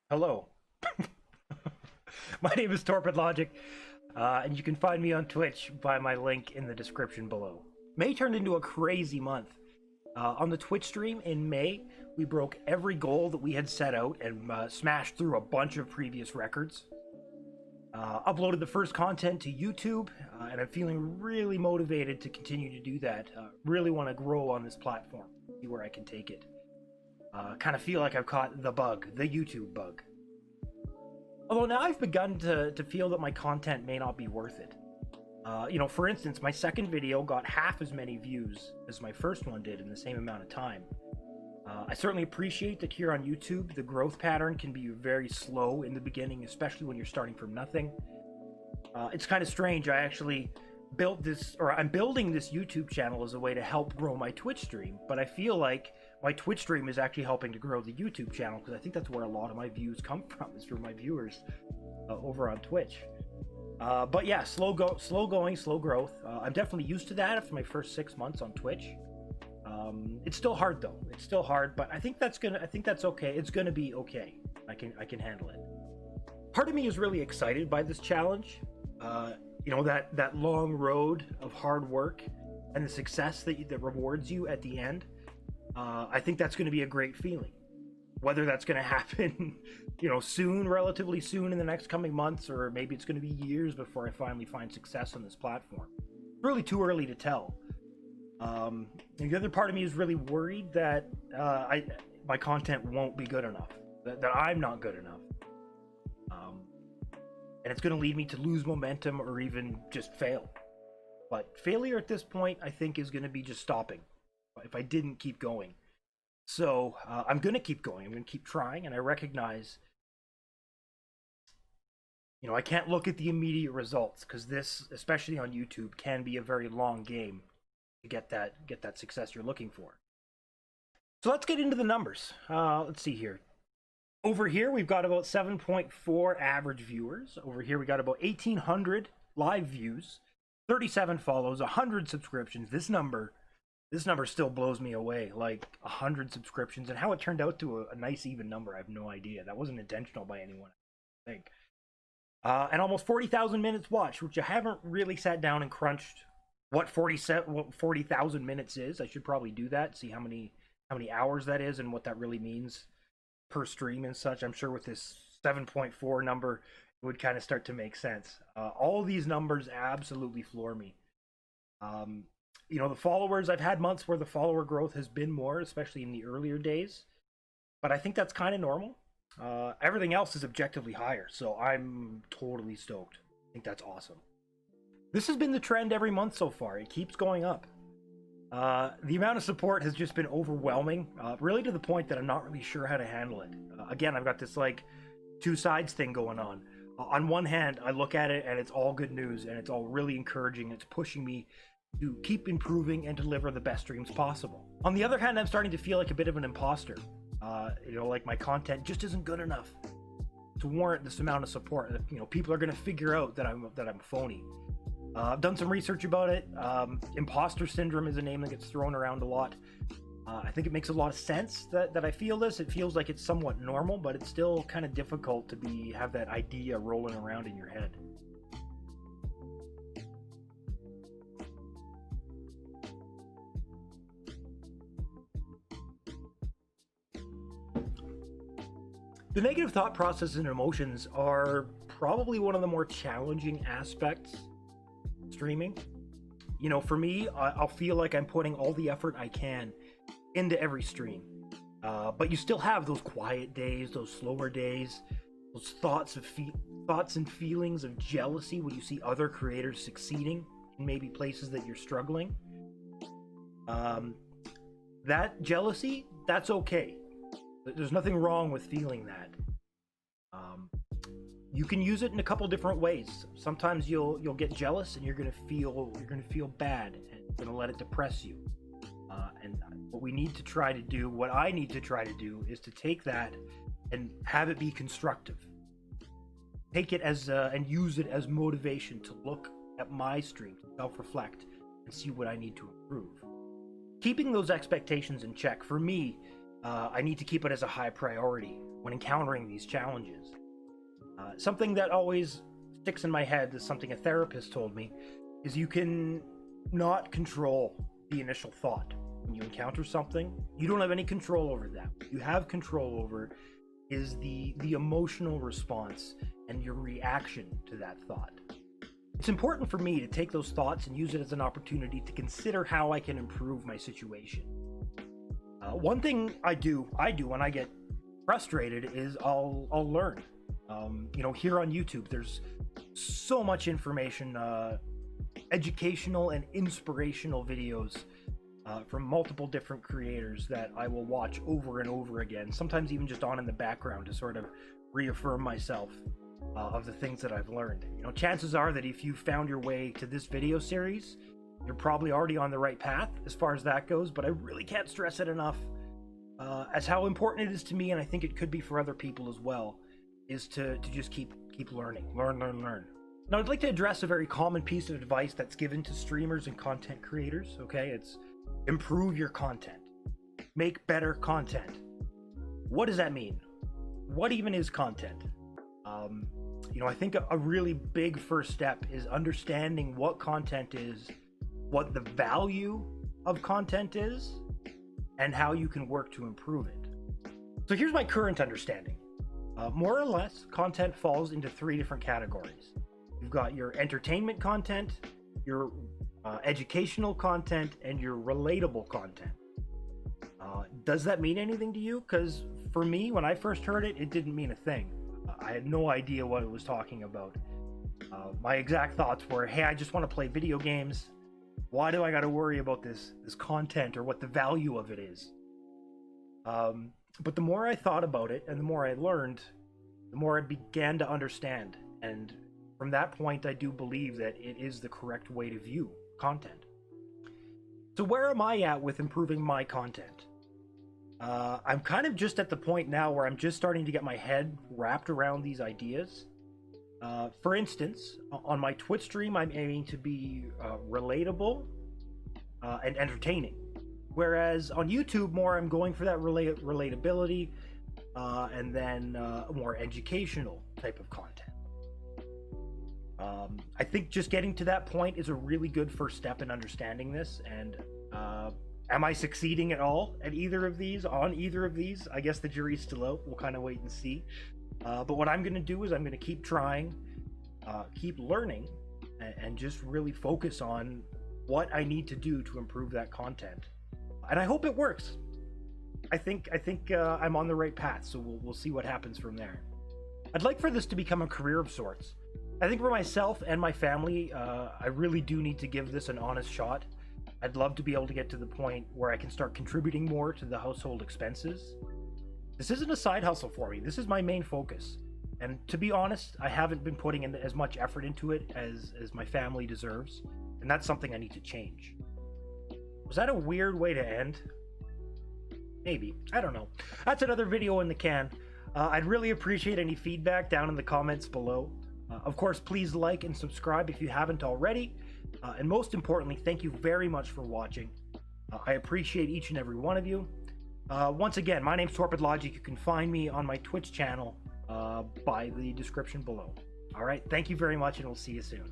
Hello. My name is Torpid Logic, and you can find me on Twitch by my link in the description below. May turned into a crazy month. On the Twitch stream in May, we broke every goal that we had set out and smashed through a bunch of previous records. Uploaded the first content to YouTube, and I'm feeling really motivated to continue to do that. Really want to grow on this platform, see where I can take it. Kind of feel like I've caught the bug, the YouTube bug. Although now I've begun to feel that my content may not be worth it. For instance, my second video got half as many views as my first one did in the same amount of time. I certainly appreciate that here on YouTube, the growth pattern can be very slow in the beginning, especially when you're starting from nothing. It's kind of strange. I actually built this, or I'm building this YouTube channel as a way to help grow my Twitch stream, but I feel like my Twitch stream is actually helping to grow the YouTube channel, because I think that's where a lot of my views come from, is from my viewers over on Twitch. But yeah, slow going, slow growth. I'm definitely used to that after my first 6 months on Twitch. It's still hard though. It's still hard, but I think that's okay. It's gonna be okay. I can handle it. Part of me is really excited by this challenge. That long road of hard work and the success that rewards you at the end. I think that's going to be a great feeling. Whether that's going to happen, soon, relatively soon in the next coming months, or maybe it's going to be years before I finally find success on this platform. It's really too early to tell. And the other part of me is really worried that my content won't be good enough, that I'm not good enough. And it's going to lead me to lose momentum or even just fail. But failure at this point, I think, is going to be just stopping if I didn't keep going. So I'm going to keep going. I'm going to keep trying, and I recognize, I can't look at the immediate results, because this, especially on YouTube, can be a very long game to get that success you're looking for. So let's get into the numbers. Let's see here. Over here, we've got about 7.4 average viewers. Over here, we got about 1,800 live views, 37 follows, 100 subscriptions. This number still blows me away. Like 100 subscriptions, and how it turned out to a nice even number, I have no idea. That wasn't intentional by anyone, I think. And almost 40,000 minutes watched, which I haven't really sat down and crunched what 40,000 minutes is. I should probably do that, see how many hours that is and what that really means per stream and such. I'm sure with this 7.4 number, it would kind of start to make sense. All of these numbers absolutely floor me. The followers, I've had months where the follower growth has been more, especially in the earlier days, but I think that's kind of normal. Everything else is objectively higher, so I'm totally stoked. I think that's awesome. This has been the trend every month so far. It keeps going up. The amount of support has just been overwhelming, really to the point that I'm not really sure how to handle it. Again, I've got this like two sides thing going on. On one hand, I look at it and it's all good news and it's all really encouraging. It's pushing me to keep improving and deliver the best streams possible. On the other hand, I'm starting to feel like a bit of an imposter. Like my content just isn't good enough to warrant this amount of support. People are going to figure out that I'm phony. I've done some research about it. Imposter Syndrome is a name that gets thrown around a lot. I think it makes a lot of sense that I feel this. It feels like it's somewhat normal, but it's still kind of difficult to have that idea rolling around in your head. The negative thought process and emotions are probably one of the more challenging aspects of streaming. For me, I'll feel like I'm putting all the effort I can into every stream. But you still have those quiet days, those slower days, those thoughts and feelings of jealousy when you see other creators succeeding in maybe places that you're struggling. That jealousy, that's okay. There's nothing wrong with feeling that. You can use it in a couple different ways. Sometimes you'll get jealous and you're gonna feel bad and you're gonna let it depress you. And what I need to try to do is to take that and have it be constructive. Take it as and use it as motivation to look at my stream, self-reflect, and see what I need to improve. Keeping those expectations in check for me I need to keep it as a high priority when encountering these challenges. Something that always sticks in my head is something a therapist told me, is you can not control the initial thought. When you encounter something, you don't have any control over that. What you have control over is the emotional response and your reaction to that thought. It's important for me to take those thoughts and use it as an opportunity to consider how I can improve my situation. One thing I do when I get frustrated is I'll learn. Here on YouTube, there's so much information, educational and inspirational videos from multiple different creators that I will watch over and over again, sometimes even just on in the background to sort of reaffirm myself of the things that I've learned. Chances are that if you found your way to this video series, you're probably already on the right path as far as that goes, but I really can't stress it enough as how important it is to me, and I think it could be for other people as well, is to just keep learning. Learn. Now, I'd like to address a very common piece of advice that's given to streamers and content creators, okay? It's improve your content. Make better content. What does that mean? What even is content? I think a really big first step is understanding what content is, what the value of content is, and how you can work to improve it. So here's my current understanding. More or less, content falls into 3 different categories. You've got your entertainment content, your educational content, and your relatable content. Does that mean anything to you? Because for me, when I first heard it, it didn't mean a thing. I had no idea what it was talking about. My exact thoughts were, hey, I just want to play video games. Why do I got to worry about this content or what the value of it is? But the more I thought about it and the more I learned, the more I began to understand. And from that point, I do believe that it is the correct way to view content. So where am I at with improving my content? I'm kind of just at the point now where I'm just starting to get my head wrapped around these ideas. For instance, on my Twitch stream, I'm aiming to be relatable and entertaining. Whereas on YouTube, I'm going for that relatability and then more educational type of content. I think just getting to that point is a really good first step in understanding this. And am I succeeding at all at either of these? On either of these? I guess the jury's still out. We'll kind of wait and see. But what I'm going to do is I'm going to keep trying, keep learning, and just really focus on what I need to do to improve that content. And I hope it works. I think I'm on the right path, so we'll see what happens from there. I'd like for this to become a career of sorts. I think for myself and my family, I really do need to give this an honest shot. I'd love to be able to get to the point where I can start contributing more to the household expenses. This isn't a side hustle for me. This is my main focus. And to be honest, I haven't been putting in as much effort into it as my family deserves. And that's something I need to change. Was that a weird way to end? Maybe. I don't know. That's another video in the can. I'd really appreciate any feedback down in the comments below. Of course, please like and subscribe if you haven't already. And most importantly, thank you very much for watching. I appreciate each and every one of you. Once again, my name's Torpid Logic. You can find me on my Twitch channel by the description below. All right, thank you very much, and we'll see you soon.